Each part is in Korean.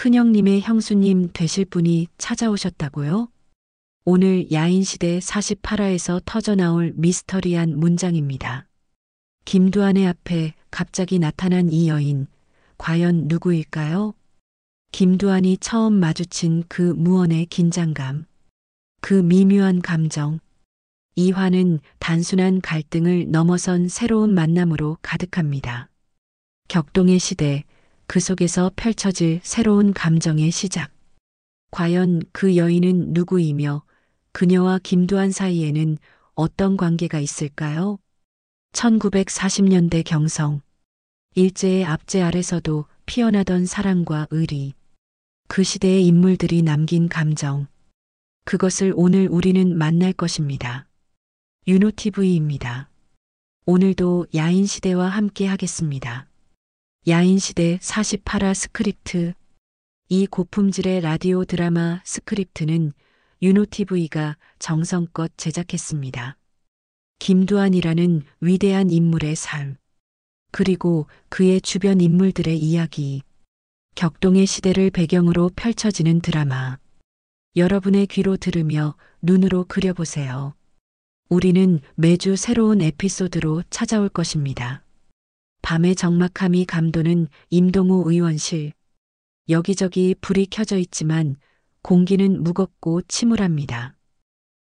큰형님의 형수님 되실 분이 찾아오셨다고요? 오늘 야인시대 48화에서 터져나올 미스터리한 문장입니다. 김두한의 앞에 갑자기 나타난 이 여인, 과연 누구일까요? 김두한이 처음 마주친 그 무언의 긴장감, 그 미묘한 감정, 이 화는 단순한 갈등을 넘어선 새로운 만남으로 가득합니다. 격동의 시대, 그 속에서 펼쳐질 새로운 감정의 시작. 과연 그 여인은 누구이며 그녀와 김두한 사이에는 어떤 관계가 있을까요? 1940년대 경성. 일제의 압제 아래서도 피어나던 사랑과 의리. 그 시대의 인물들이 남긴 감정. 그것을 오늘 우리는 만날 것입니다. 윤호TV입니다. 오늘도 야인시대와 함께 하겠습니다. 야인시대 48화 스크립트. 이 고품질의 라디오 드라마 스크립트는 윤호TV가 정성껏 제작했습니다. 김두한이라는 위대한 인물의 삶, 그리고 그의 주변 인물들의 이야기, 격동의 시대를 배경으로 펼쳐지는 드라마. 여러분의 귀로 들으며 눈으로 그려보세요. 우리는 매주 새로운 에피소드로 찾아올 것입니다. 밤의 적막함이 감도는 임동호 의원실. 여기저기 불이 켜져 있지만 공기는 무겁고 침울합니다.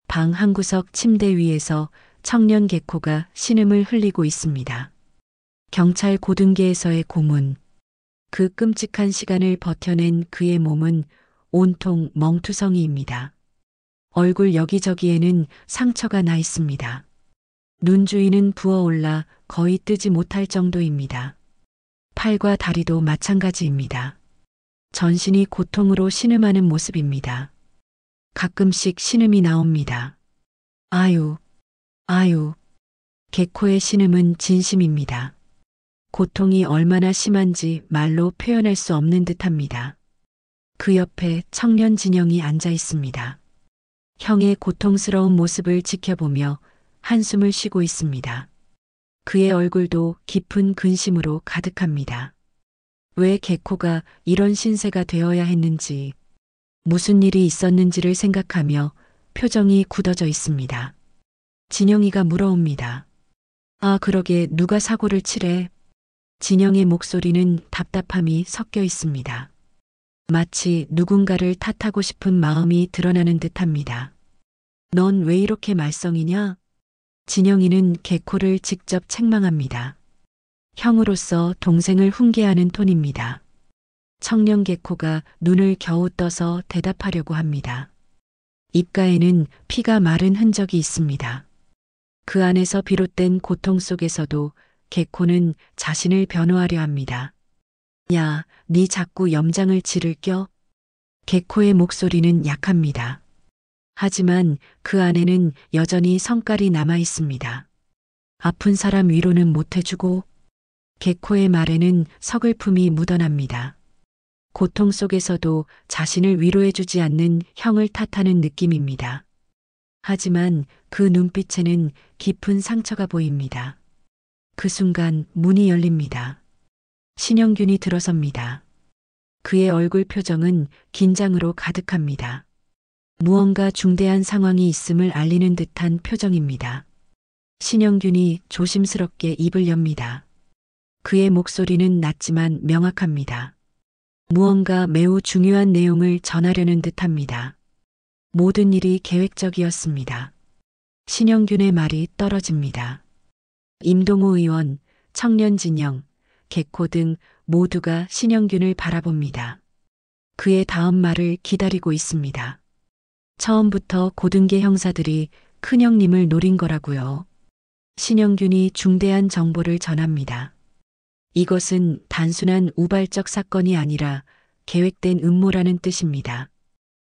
방 한구석 침대 위에서 청년 개코가 신음을 흘리고 있습니다. 경찰 고등계에서의 고문. 그 끔찍한 시간을 버텨낸 그의 몸은 온통 멍투성이입니다. 얼굴 여기저기에는 상처가 나 있습니다. 눈 주위는 부어올라 거의 뜨지 못할 정도입니다. 팔과 다리도 마찬가지입니다. 전신이 고통으로 신음하는 모습입니다. 가끔씩 신음이 나옵니다. 아유, 아유. 개코의 신음은 진심입니다. 고통이 얼마나 심한지 말로 표현할 수 없는 듯합니다. 그 옆에 청년 진영이 앉아 있습니다. 형의 고통스러운 모습을 지켜보며 한숨을 쉬고 있습니다. 그의 얼굴도 깊은 근심으로 가득합니다. 왜 개코가 이런 신세가 되어야 했는지, 무슨 일이 있었는지를 생각하며 표정이 굳어져 있습니다. 진영이가 물어옵니다. 아, 그러게 누가 사고를 치래? 진영의 목소리는 답답함이 섞여 있습니다. 마치 누군가를 탓하고 싶은 마음이 드러나는 듯합니다. 넌 왜 이렇게 말썽이냐? 진영이는 개코를 직접 책망합니다. 형으로서 동생을 훈계하는 톤입니다. 청년 개코가 눈을 겨우 떠서 대답하려고 합니다. 입가에는 피가 마른 흔적이 있습니다. 그 안에서 비롯된 고통 속에서도 개코는 자신을 변호하려 합니다. 야, 네 자꾸 염장을 지를 껴? 개코의 목소리는 약합니다. 하지만 그 안에는 여전히 성깔이 남아 있습니다. 아픈 사람 위로는 못 해주고. 개코의 말에는 서글픔이 묻어납니다. 고통 속에서도 자신을 위로해주지 않는 형을 탓하는 느낌입니다. 하지만 그 눈빛에는 깊은 상처가 보입니다. 그 순간 문이 열립니다. 신영균이 들어섭니다. 그의 얼굴 표정은 긴장으로 가득합니다. 무언가 중대한 상황이 있음을 알리는 듯한 표정입니다. 신영균이 조심스럽게 입을 엽니다. 그의 목소리는 낮지만 명확합니다. 무언가 매우 중요한 내용을 전하려는 듯합니다. 모든 일이 계획적이었습니다. 신영균의 말이 떨어집니다. 임동호 의원, 청년 진영, 개코 등 모두가 신영균을 바라봅니다. 그의 다음 말을 기다리고 있습니다. 처음부터 고등계 형사들이 큰형님을 노린 거라고요. 신영균이 중대한 정보를 전합니다. 이것은 단순한 우발적 사건이 아니라 계획된 음모라는 뜻입니다.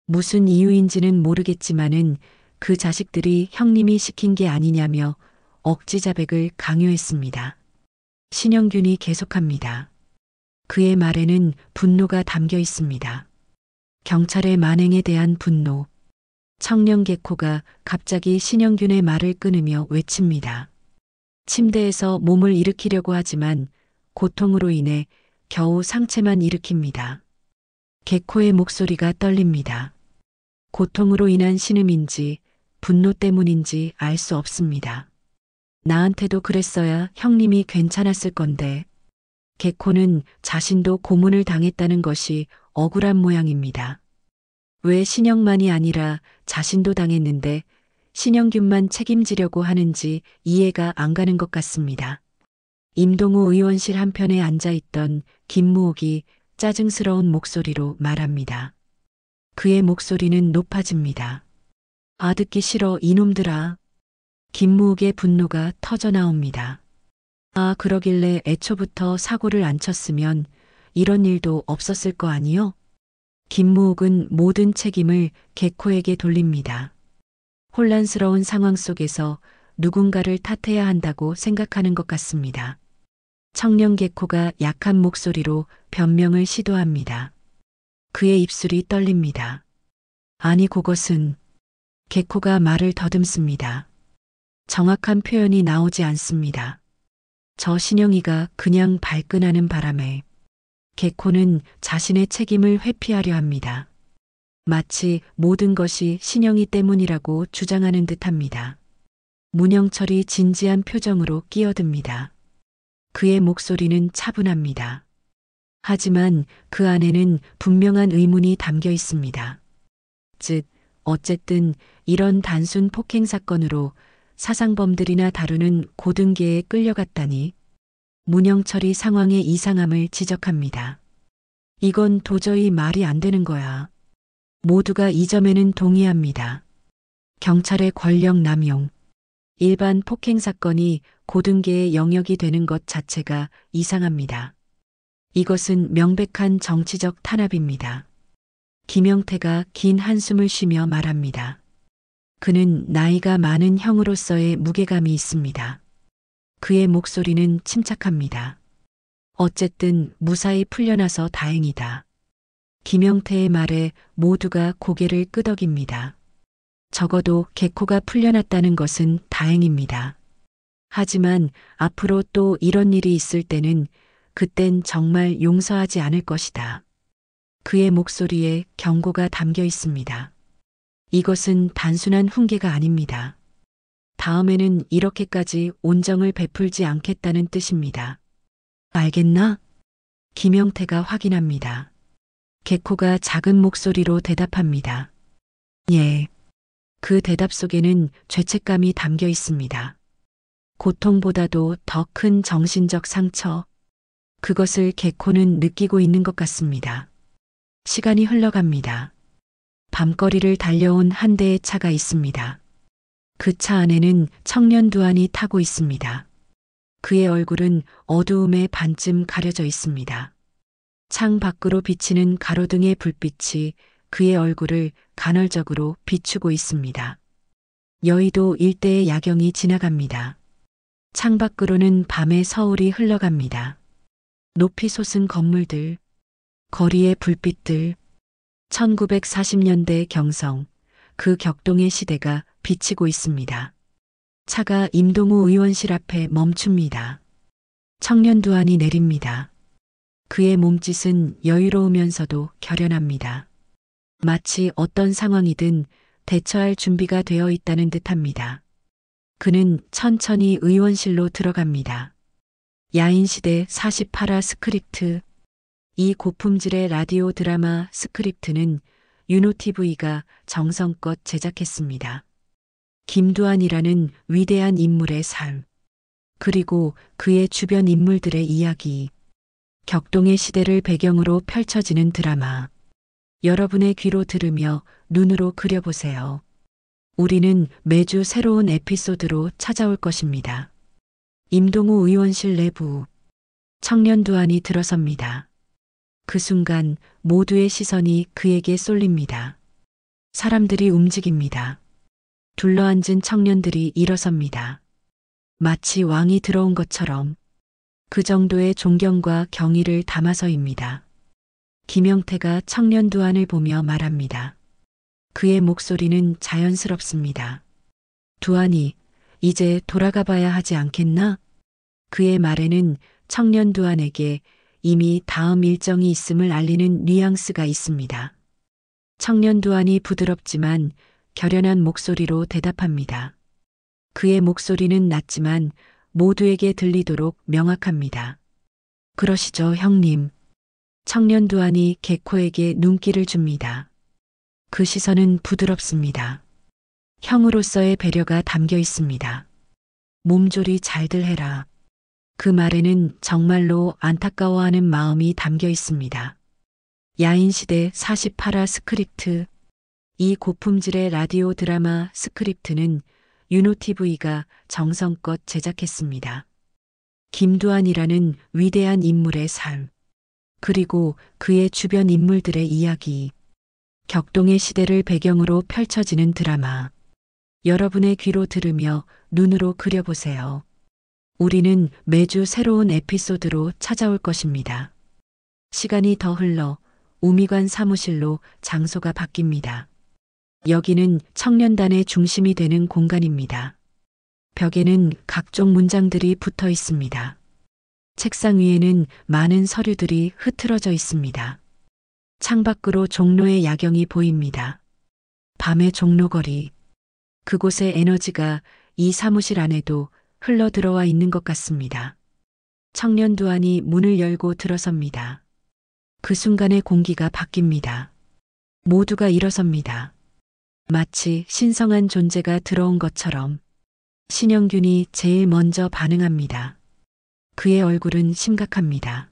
무슨 이유인지는 모르겠지만은 그 자식들이 형님이 시킨 게 아니냐며 억지 자백을 강요했습니다. 신영균이 계속합니다. 그의 말에는 분노가 담겨 있습니다. 경찰의 만행에 대한 분노. 청년 개코가 갑자기 신영균의 말을 끊으며 외칩니다. 침대에서 몸을 일으키려고 하지만 고통으로 인해 겨우 상체만 일으킵니다. 개코의 목소리가 떨립니다. 고통으로 인한 신음인지 분노 때문인지 알 수 없습니다. 나한테도 그랬어야 형님이 괜찮았을 건데. 개코는 자신도 고문을 당했다는 것이 억울한 모양입니다. 왜 신영만이 아니라 자신도 당했는데 신영균만 책임지려고 하는지 이해가 안 가는 것 같습니다. 임동우 의원실 한편에 앉아있던 김무옥이 짜증스러운 목소리로 말합니다. 그의 목소리는 높아집니다. 아, 듣기 싫어 이놈들아. 김무옥의 분노가 터져나옵니다. 아, 그러길래 애초부터 사고를 안 쳤으면 이런 일도 없었을 거 아니요? 김무옥은 모든 책임을 개코에게 돌립니다. 혼란스러운 상황 속에서 누군가를 탓해야 한다고 생각하는 것 같습니다. 청년 개코가 약한 목소리로 변명을 시도합니다. 그의 입술이 떨립니다. 아니, 그것은. 개코가 말을 더듬습니다. 정확한 표현이 나오지 않습니다. 저 신영이가 그냥 발끈하는 바람에 개코는 자신의 책임을 회피하려 합니다. 마치 모든 것이 신영이 때문이라고 주장하는 듯합니다. 문영철이 진지한 표정으로 끼어듭니다. 그의 목소리는 차분합니다. 하지만 그 안에는 분명한 의문이 담겨 있습니다. 즉, 어쨌든 이런 단순 폭행 사건으로 사상범들이나 다루는 고등계에 끌려갔다니. 문영철이 상황의 이상함을 지적합니다. 이건 도저히 말이 안 되는 거야. 모두가 이 점에는 동의합니다. 경찰의 권력 남용, 일반 폭행 사건이 고등계의 영역이 되는 것 자체가 이상합니다. 이것은 명백한 정치적 탄압입니다. 김영태가 긴 한숨을 쉬며 말합니다. 그는 나이가 많은 형으로서의 무게감이 있습니다. 그의 목소리는 침착합니다. 어쨌든 무사히 풀려나서 다행이다. 김영태의 말에 모두가 고개를 끄덕입니다. 적어도 개코가 풀려났다는 것은 다행입니다. 하지만 앞으로 또 이런 일이 있을 때는 그땐 정말 용서하지 않을 것이다. 그의 목소리에 경고가 담겨 있습니다. 이것은 단순한 훈계가 아닙니다. 다음에는 이렇게까지 온정을 베풀지 않겠다는 뜻입니다. 알겠나? 김영태가 확인합니다. 개코가 작은 목소리로 대답합니다. 예. 그 대답 속에는 죄책감이 담겨 있습니다. 고통보다도 더 큰 정신적 상처. 그것을 개코는 느끼고 있는 것 같습니다. 시간이 흘러갑니다. 밤거리를 달려온 한 대의 차가 있습니다. 그 차 안에는 청년 두한이 타고 있습니다. 그의 얼굴은 어두움에 반쯤 가려져 있습니다. 창 밖으로 비치는 가로등의 불빛이 그의 얼굴을 간헐적으로 비추고 있습니다. 여의도 일대의 야경이 지나갑니다. 창밖으로는 밤의 서울이 흘러갑니다. 높이 솟은 건물들, 거리의 불빛들, 1940년대 경성, 그 격동의 시대가 비치고 있습니다. 차가 임동우 의원실 앞에 멈춥니다. 청년 두한이 내립니다. 그의 몸짓은 여유로우면서도 결연합니다. 마치 어떤 상황이든 대처할 준비가 되어 있다는 듯합니다. 그는 천천히 의원실로 들어갑니다. 야인시대 48화 스크립트. 이 고품질의 라디오 드라마 스크립트는 윤호TV가 정성껏 제작했습니다. 김두한이라는 위대한 인물의 삶, 그리고 그의 주변 인물들의 이야기, 격동의 시대를 배경으로 펼쳐지는 드라마. 여러분의 귀로 들으며 눈으로 그려보세요. 우리는 매주 새로운 에피소드로 찾아올 것입니다. 임동우 의원실 내부. 청년 두한이 들어섭니다. 그 순간 모두의 시선이 그에게 쏠립니다. 사람들이 움직입니다. 둘러앉은 청년들이 일어섭니다. 마치 왕이 들어온 것처럼. 그 정도의 존경과 경의를 담아서입니다. 김영태가 청년 두한을 보며 말합니다. 그의 목소리는 자연스럽습니다. 두한이, 이제 돌아가 봐야 하지 않겠나? 그의 말에는 청년 두한에게 이미 다음 일정이 있음을 알리는 뉘앙스가 있습니다. 청년 두한이 부드럽지만 결연한 목소리로 대답합니다. 그의 목소리는 낮지만 모두에게 들리도록 명확합니다. 그러시죠, 형님. 청년 두한이 개코에게 눈길을 줍니다. 그 시선은 부드럽습니다. 형으로서의 배려가 담겨 있습니다. 몸조리 잘들 해라. 그 말에는 정말로 안타까워하는 마음이 담겨 있습니다. 야인시대 48화 스크립트. 이 고품질의 라디오 드라마 스크립트는 유노TV가 정성껏 제작했습니다. 김두한이라는 위대한 인물의 삶, 그리고 그의 주변 인물들의 이야기, 격동의 시대를 배경으로 펼쳐지는 드라마. 여러분의 귀로 들으며 눈으로 그려보세요. 우리는 매주 새로운 에피소드로 찾아올 것입니다. 시간이 더 흘러 우미관 사무실로 장소가 바뀝니다. 여기는 청년단의 중심이 되는 공간입니다. 벽에는 각종 문장들이 붙어 있습니다. 책상 위에는 많은 서류들이 흐트러져 있습니다. 창밖으로 종로의 야경이 보입니다. 밤의 종로거리. 그곳의 에너지가 이 사무실 안에도 흘러 들어와 있는 것 같습니다. 청년 두한이 문을 열고 들어섭니다. 그 순간의 공기가 바뀝니다. 모두가 일어섭니다. 마치 신성한 존재가 들어온 것처럼. 신영균이 제일 먼저 반응합니다. 그의 얼굴은 심각합니다.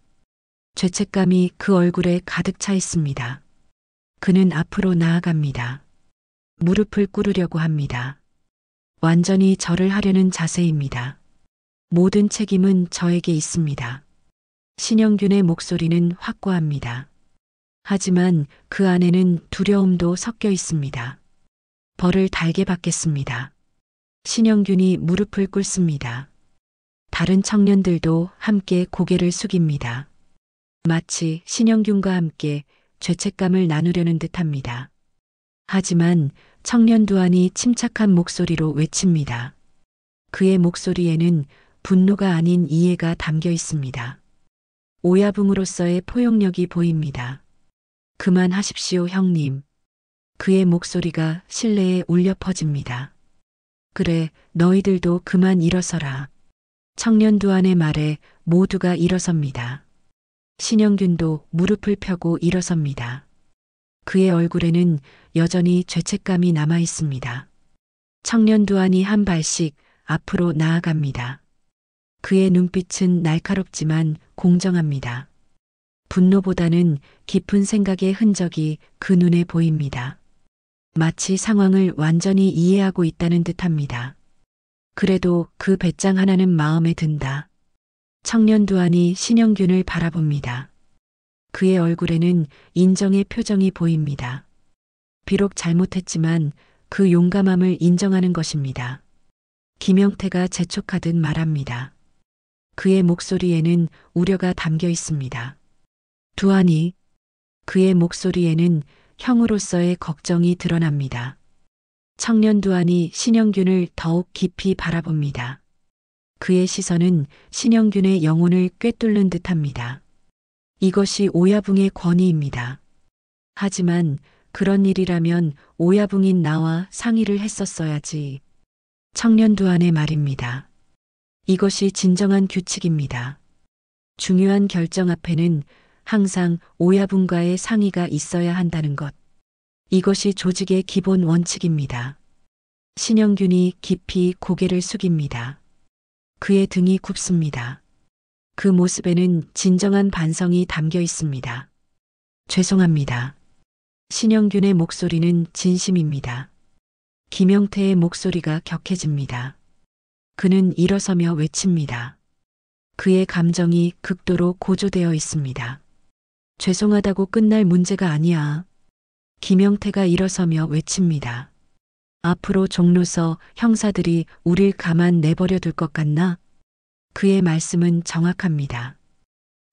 죄책감이 그 얼굴에 가득 차 있습니다. 그는 앞으로 나아갑니다. 무릎을 꿇으려고 합니다. 완전히 절을 하려는 자세입니다. 모든 책임은 저에게 있습니다. 신영균의 목소리는 확고합니다. 하지만 그 안에는 두려움도 섞여 있습니다. 벌을 달게 받겠습니다. 신영균이 무릎을 꿇습니다. 다른 청년들도 함께 고개를 숙입니다. 마치 신영균과 함께 죄책감을 나누려는 듯합니다. 하지만 청년 두한이 침착한 목소리로 외칩니다. 그의 목소리에는 분노가 아닌 이해가 담겨 있습니다. 오야붕으로서의 포용력이 보입니다. 그만하십시오, 형님. 그의 목소리가 실내에 울려 퍼집니다. 그래, 너희들도 그만 일어서라. 청년 두한의 말에 모두가 일어섭니다. 신영균도 무릎을 펴고 일어섭니다. 그의 얼굴에는 여전히 죄책감이 남아 있습니다. 청년 두한이 한 발씩 앞으로 나아갑니다. 그의 눈빛은 날카롭지만 공정합니다. 분노보다는 깊은 생각의 흔적이 그 눈에 보입니다. 마치 상황을 완전히 이해하고 있다는 듯합니다. 그래도 그 배짱 하나는 마음에 든다. 청년 두한이 신영균을 바라봅니다. 그의 얼굴에는 인정의 표정이 보입니다. 비록 잘못했지만 그 용감함을 인정하는 것입니다. 김영태가 재촉하듯 말합니다. 그의 목소리에는 우려가 담겨 있습니다. 두한이. 그의 목소리에는 형으로서의 걱정이 드러납니다. 청년 두한이 신영균을 더욱 깊이 바라봅니다. 그의 시선은 신영균의 영혼을 꿰뚫는 듯합니다. 이것이 오야붕의 권위입니다. 하지만 그런 일이라면 오야붕인 나와 상의를 했었어야지. 청년 두한의 말입니다. 이것이 진정한 규칙입니다. 중요한 결정 앞에는 항상 오야붕과의 상의가 있어야 한다는 것. 이것이 조직의 기본 원칙입니다. 신영균이 깊이 고개를 숙입니다. 그의 등이 굽습니다. 그 모습에는 진정한 반성이 담겨 있습니다. 죄송합니다. 신영균의 목소리는 진심입니다. 김영태의 목소리가 격해집니다. 그는 일어서며 외칩니다. 그의 감정이 극도로 고조되어 있습니다. 죄송하다고 끝날 문제가 아니야. 김영태가 일어서며 외칩니다. 앞으로 종로서 형사들이 우릴 가만 내버려 둘 것 같나? 그의 말씀은 정확합니다.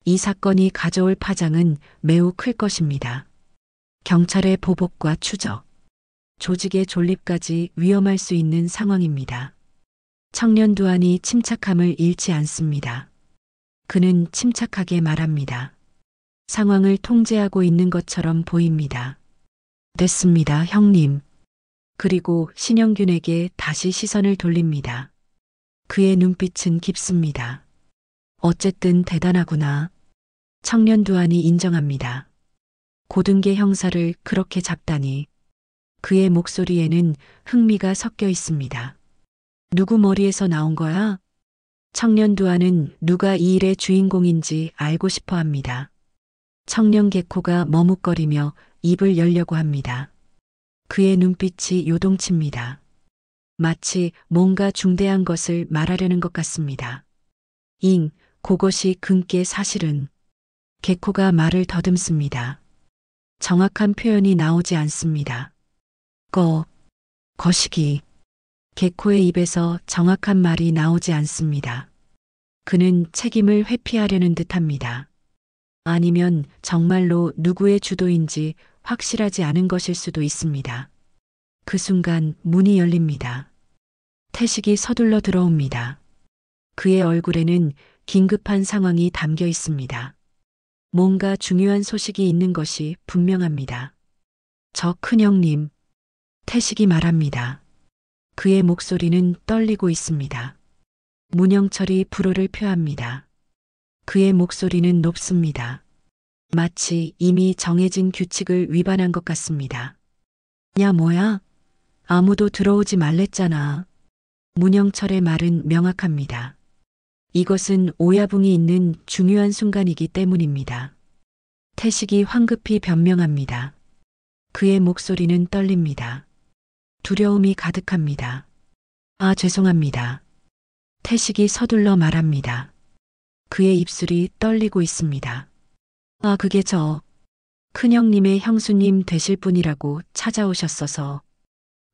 이 사건이 가져올 파장은 매우 클 것입니다. 경찰의 보복과 추적, 조직의 존립까지 위험할 수 있는 상황입니다. 청년 두한이 침착함을 잃지 않습니다. 그는 침착하게 말합니다. 상황을 통제하고 있는 것처럼 보입니다. 됐습니다, 형님. 그리고 신영균에게 다시 시선을 돌립니다. 그의 눈빛은 깊습니다. 어쨌든 대단하구나. 청년 두한이 인정합니다. 고등계 형사를 그렇게 잡다니. 그의 목소리에는 흥미가 섞여 있습니다. 누구 머리에서 나온 거야? 청년 두한은 누가 이 일의 주인공인지 알고 싶어 합니다. 청년 개코가 머뭇거리며 입을 열려고 합니다. 그의 눈빛이 요동칩니다. 마치 뭔가 중대한 것을 말하려는 것 같습니다. 그것이 근께 사실은. 개코가 말을 더듬습니다. 정확한 표현이 나오지 않습니다. 거시기. 개코의 입에서 정확한 말이 나오지 않습니다. 그는 책임을 회피하려는 듯합니다. 아니면 정말로 누구의 주도인지 확실하지 않은 것일 수도 있습니다. 그 순간 문이 열립니다. 태식이 서둘러 들어옵니다. 그의 얼굴에는 긴급한 상황이 담겨 있습니다. 뭔가 중요한 소식이 있는 것이 분명합니다. 저 큰형님. 태식이 말합니다. 그의 목소리는 떨리고 있습니다. 문영철이 불호를 표합니다. 그의 목소리는 높습니다. 마치 이미 정해진 규칙을 위반한 것 같습니다. 야, 뭐야? 아무도 들어오지 말랬잖아. 문영철의 말은 명확합니다. 이것은 오야붕이 있는 중요한 순간이기 때문입니다. 태식이 황급히 변명합니다. 그의 목소리는 떨립니다. 두려움이 가득합니다. 죄송합니다. 태식이 서둘러 말합니다. 그의 입술이 떨리고 있습니다. 그게 큰형님의 형수님 되실 분이라고 찾아오셨어서.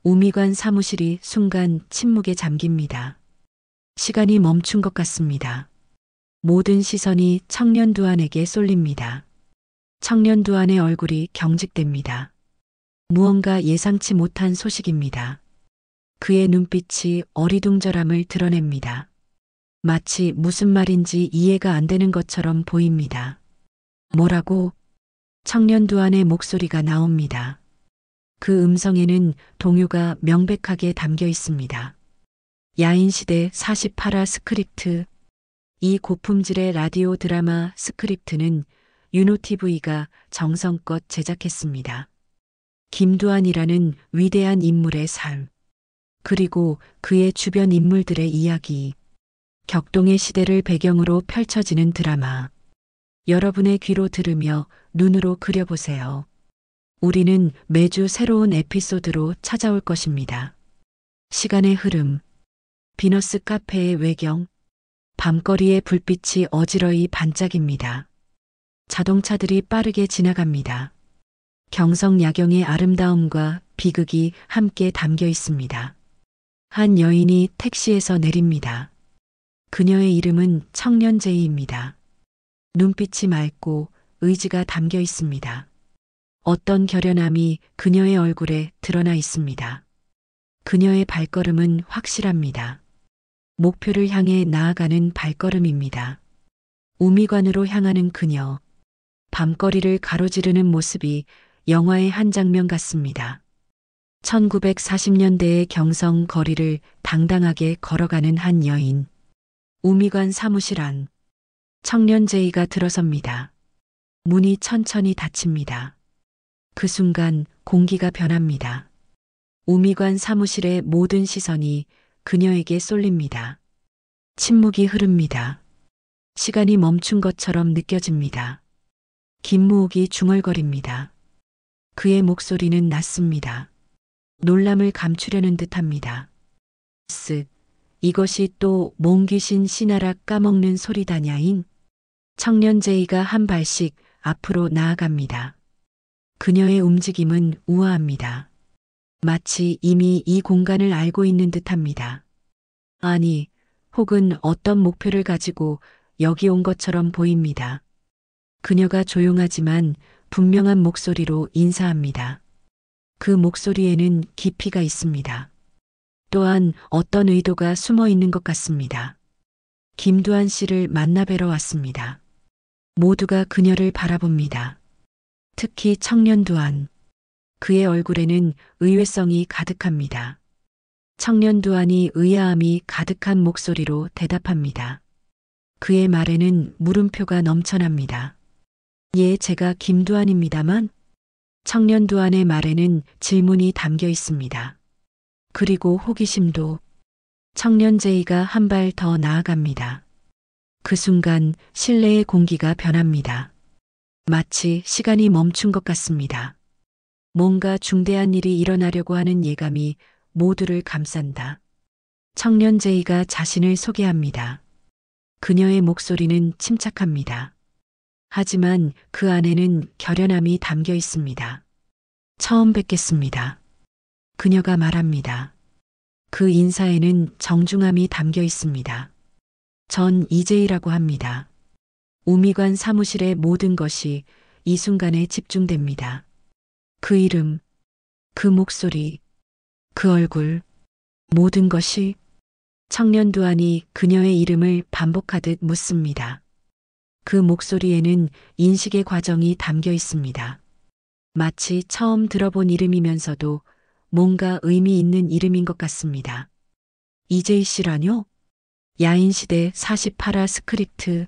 우미관 사무실이 순간 침묵에 잠깁니다. 시간이 멈춘 것 같습니다. 모든 시선이 청년 두한에게 쏠립니다. 청년 두한의 얼굴이 경직됩니다. 무언가 예상치 못한 소식입니다. 그의 눈빛이 어리둥절함을 드러냅니다. 마치 무슨 말인지 이해가 안 되는 것처럼 보입니다. 뭐라고? 청년 두한의 목소리가 나옵니다. 그 음성에는 동요가 명백하게 담겨 있습니다. 야인시대 48화 스크립트. 이 고품질의 라디오 드라마 스크립트는 유노TV가 정성껏 제작했습니다. 김두한이라는 위대한 인물의 삶, 그리고 그의 주변 인물들의 이야기, 격동의 시대를 배경으로 펼쳐지는 드라마. 여러분의 귀로 들으며 눈으로 그려보세요. 우리는 매주 새로운 에피소드로 찾아올 것입니다. 시간의 흐름, 비너스 카페의 외경, 밤거리의 불빛이 어지러이 반짝입니다. 자동차들이 빠르게 지나갑니다. 경성 야경의 아름다움과 비극이 함께 담겨 있습니다. 한 여인이 택시에서 내립니다. 그녀의 이름은 청년제이입니다. 눈빛이 맑고 의지가 담겨 있습니다. 어떤 결연함이 그녀의 얼굴에 드러나 있습니다. 그녀의 발걸음은 확실합니다. 목표를 향해 나아가는 발걸음입니다. 우미관으로 향하는 그녀. 밤거리를 가로지르는 모습이 영화의 한 장면 같습니다. 1940년대의 경성 거리를 당당하게 걸어가는 한 여인. 우미관 사무실 안. 청년 제이가 들어섭니다. 문이 천천히 닫힙니다. 그 순간 공기가 변합니다. 우미관 사무실의 모든 시선이 그녀에게 쏠립니다. 침묵이 흐릅니다. 시간이 멈춘 것처럼 느껴집니다. 김무옥이 중얼거립니다. 그의 목소리는 낮습니다. 놀람을 감추려는 듯합니다. 이것이 또 몽귀신 씨나락 까먹는 소리다냐잉? 청년 제이가 한 발씩 앞으로 나아갑니다. 그녀의 움직임은 우아합니다. 마치 이미 이 공간을 알고 있는 듯합니다. 아니, 혹은 어떤 목표를 가지고 여기 온 것처럼 보입니다. 그녀가 조용하지만 분명한 목소리로 인사합니다. 그 목소리에는 깊이가 있습니다. 또한 어떤 의도가 숨어 있는 것 같습니다. 김두한 씨를 만나 뵈러 왔습니다. 모두가 그녀를 바라봅니다. 특히 청년 두한. 그의 얼굴에는 의외성이 가득합니다. 청년 두한이 의아함이 가득한 목소리로 대답합니다. 그의 말에는 물음표가 넘쳐납니다. 예, 제가 김두한입니다만. 청년 두한의 말에는 질문이 담겨 있습니다. 그리고 호기심도. 청년 제이가 한 발 더 나아갑니다. 그 순간 실내의 공기가 변합니다. 마치 시간이 멈춘 것 같습니다. 뭔가 중대한 일이 일어나려고 하는 예감이 모두를 감싼다. 청년 제이가 자신을 소개합니다. 그녀의 목소리는 침착합니다. 하지만 그 안에는 결연함이 담겨 있습니다. 처음 뵙겠습니다. 그녀가 말합니다. 그 인사에는 정중함이 담겨 있습니다. 전 이재희라고 합니다. 우미관 사무실의 모든 것이 이 순간에 집중됩니다. 그 이름, 그 목소리, 그 얼굴, 모든 것이. 청년 두한이 그녀의 이름을 반복하듯 묻습니다. 그 목소리에는 인식의 과정이 담겨 있습니다. 마치 처음 들어본 이름이면서도 뭔가 의미 있는 이름인 것 같습니다. 이재희 씨라뇨? 야인시대 48화 스크립트.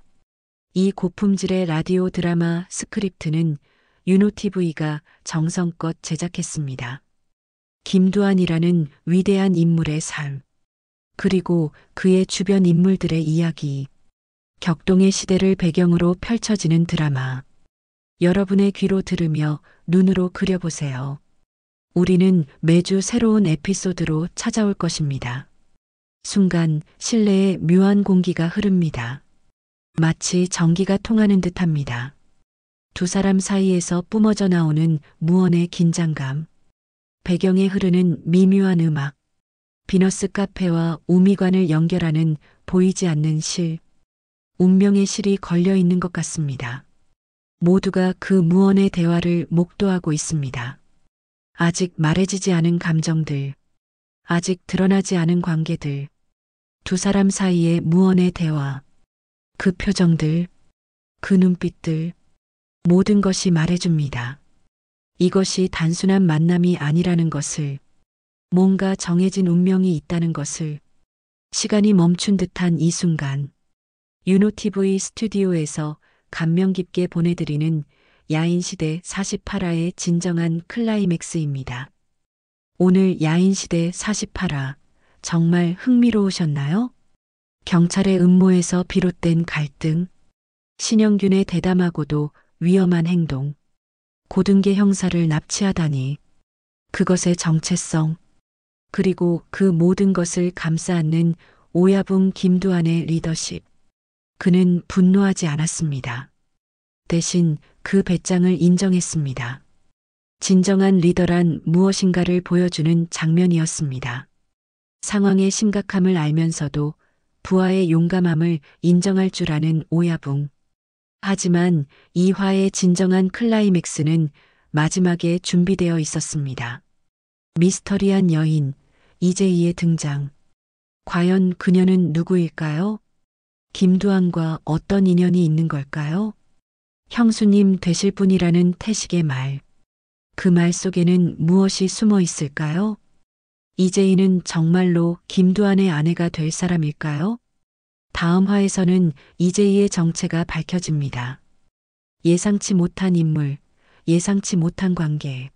이 고품질의 라디오 드라마 스크립트는 윤호TV가 정성껏 제작했습니다. 김두한이라는 위대한 인물의 삶, 그리고 그의 주변 인물들의 이야기, 격동의 시대를 배경으로 펼쳐지는 드라마. 여러분의 귀로 들으며 눈으로 그려보세요. 우리는 매주 새로운 에피소드로 찾아올 것입니다. 순간 실내에 묘한 공기가 흐릅니다. 마치 전기가 통하는 듯합니다. 두 사람 사이에서 뿜어져 나오는 무언의 긴장감. 배경에 흐르는 미묘한 음악. 비너스 카페와 우미관을 연결하는 보이지 않는 실. 운명의 실이 걸려 있는 것 같습니다. 모두가 그 무언의 대화를 목도하고 있습니다. 아직 말해지지 않은 감정들, 아직 드러나지 않은 관계들, 두 사람 사이의 무언의 대화, 그 표정들, 그 눈빛들, 모든 것이 말해줍니다. 이것이 단순한 만남이 아니라는 것을, 뭔가 정해진 운명이 있다는 것을. 시간이 멈춘 듯한 이 순간, 윤호TV 스튜디오에서 감명 깊게 보내드리는 야인시대 48화의 진정한 클라이맥스입니다. 오늘 야인시대 48화, 정말 흥미로우셨나요? 경찰의 음모에서 비롯된 갈등, 신영균의 대담하고도 위험한 행동, 고등계 형사를 납치하다니, 그것의 정체성, 그리고 그 모든 것을 감싸 안는 오야붕 김두한의 리더십. 그는 분노하지 않았습니다. 대신 그 배짱을 인정했습니다. 진정한 리더란 무엇인가를 보여주는 장면이었습니다. 상황의 심각함을 알면서도 부하의 용감함을 인정할 줄 아는 오야붕. 하지만 이 화의 진정한 클라이맥스는 마지막에 준비되어 있었습니다. 미스터리한 여인, 이재희의 등장. 과연 그녀는 누구일까요? 김두한과 어떤 인연이 있는 걸까요? 형수님 되실 분이라는 태식의 말. 그 말 속에는 무엇이 숨어 있을까요? 이재희는 정말로 김두한의 아내가 될 사람일까요? 다음 화에서는 이재희의 정체가 밝혀집니다. 예상치 못한 인물, 예상치 못한 관계.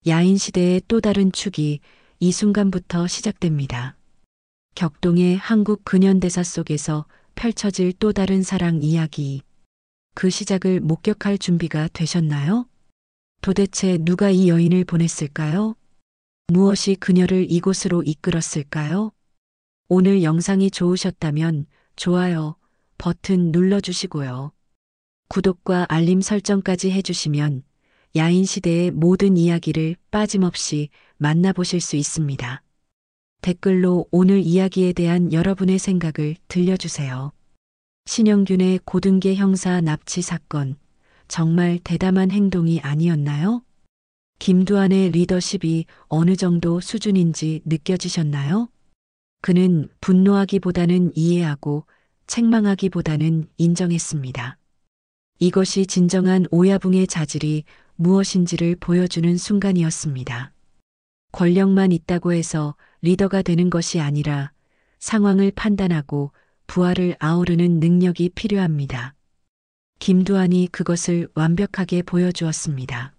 야인시대의 또 다른 축이 이 순간부터 시작됩니다. 격동의 한국 근현대사 속에서 펼쳐질 또 다른 사랑 이야기. 그 시작을 목격할 준비가 되셨나요? 도대체 누가 이 여인을 보냈을까요? 무엇이 그녀를 이곳으로 이끌었을까요? 오늘 영상이 좋으셨다면 좋아요 버튼 눌러주시고요. 구독과 알림 설정까지 해주시면 야인시대의 모든 이야기를 빠짐없이 만나보실 수 있습니다. 댓글로 오늘 이야기에 대한 여러분의 생각을 들려주세요. 신영균의 고등계 형사 납치 사건, 정말 대담한 행동이 아니었나요? 김두한의 리더십이 어느 정도 수준인지 느껴지셨나요? 그는 분노하기보다는 이해하고 책망하기보다는 인정했습니다. 이것이 진정한 오야붕의 자질이 무엇인지를 보여주는 순간이었습니다. 권력만 있다고 해서 리더가 되는 것이 아니라 상황을 판단하고 부하를 아우르는 능력이 필요합니다. 김두한이 그것을 완벽하게 보여주었습니다.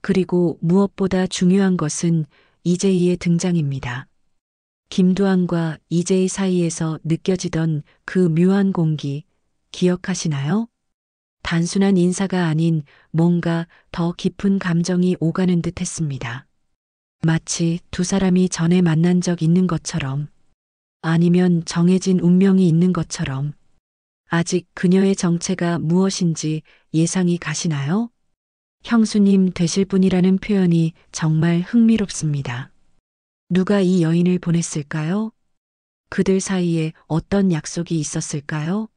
그리고 무엇보다 중요한 것은 이재희의 등장입니다. 김두한과 이재희 사이에서 느껴지던 그 묘한 공기, 기억하시나요? 단순한 인사가 아닌 뭔가 더 깊은 감정이 오가는 듯 했습니다. 마치 두 사람이 전에 만난 적 있는 것처럼, 아니면 정해진 운명이 있는 것처럼. 아직 그녀의 정체가 무엇인지 예상이 가시나요? 형수님 되실 분이라는 표현이 정말 흥미롭습니다. 누가 이 여인을 보냈을까요? 그들 사이에 어떤 약속이 있었을까요?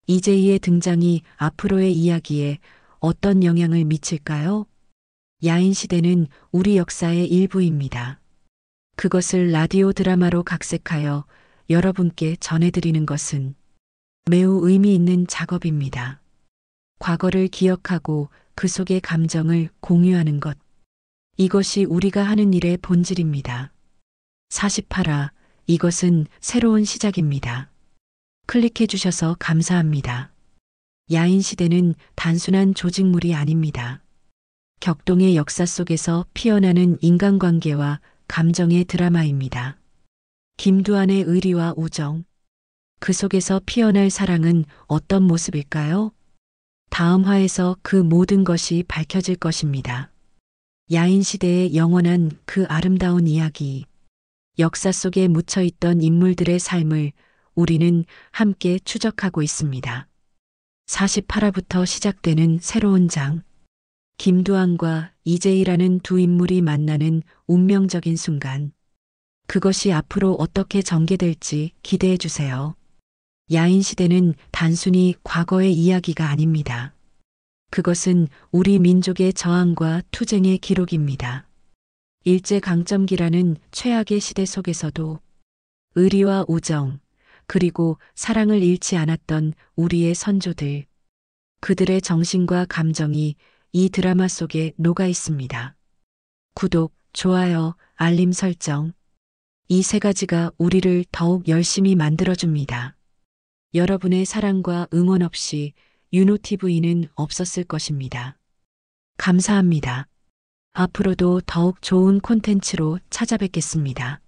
이재희의 등장이 앞으로의 이야기에 어떤 영향을 미칠까요? 야인시대는 우리 역사의 일부입니다. 그것을 라디오 드라마로 각색하여 여러분께 전해드리는 것은 매우 의미 있는 작업입니다. 과거를 기억하고 그 속의 감정을 공유하는 것. 이것이 우리가 하는 일의 본질입니다. 48화, 이것은 새로운 시작입니다. 클릭해 주셔서 감사합니다. 야인시대는 단순한 조직물이 아닙니다. 격동의 역사 속에서 피어나는 인간관계와 감정의 드라마입니다. 김두한의 의리와 우정. 그 속에서 피어날 사랑은 어떤 모습일까요? 다음 화에서 그 모든 것이 밝혀질 것입니다. 야인시대의 영원한 그 아름다운 이야기. 역사 속에 묻혀있던 인물들의 삶을 우리는 함께 추적하고 있습니다. 48화부터 시작되는 새로운 장. 김두한과 이재희라는 두 인물이 만나는 운명적인 순간. 그것이 앞으로 어떻게 전개될지 기대해 주세요. 야인시대는 단순히 과거의 이야기가 아닙니다. 그것은 우리 민족의 저항과 투쟁의 기록입니다. 일제강점기라는 최악의 시대 속에서도 의리와 우정, 그리고 사랑을 잃지 않았던 우리의 선조들. 그들의 정신과 감정이 이 드라마 속에 녹아 있습니다. 구독, 좋아요, 알림 설정. 이 세 가지가 우리를 더욱 열심히 만들어줍니다. 여러분의 사랑과 응원 없이 윤호TV는 없었을 것입니다. 감사합니다. 앞으로도 더욱 좋은 콘텐츠로 찾아뵙겠습니다.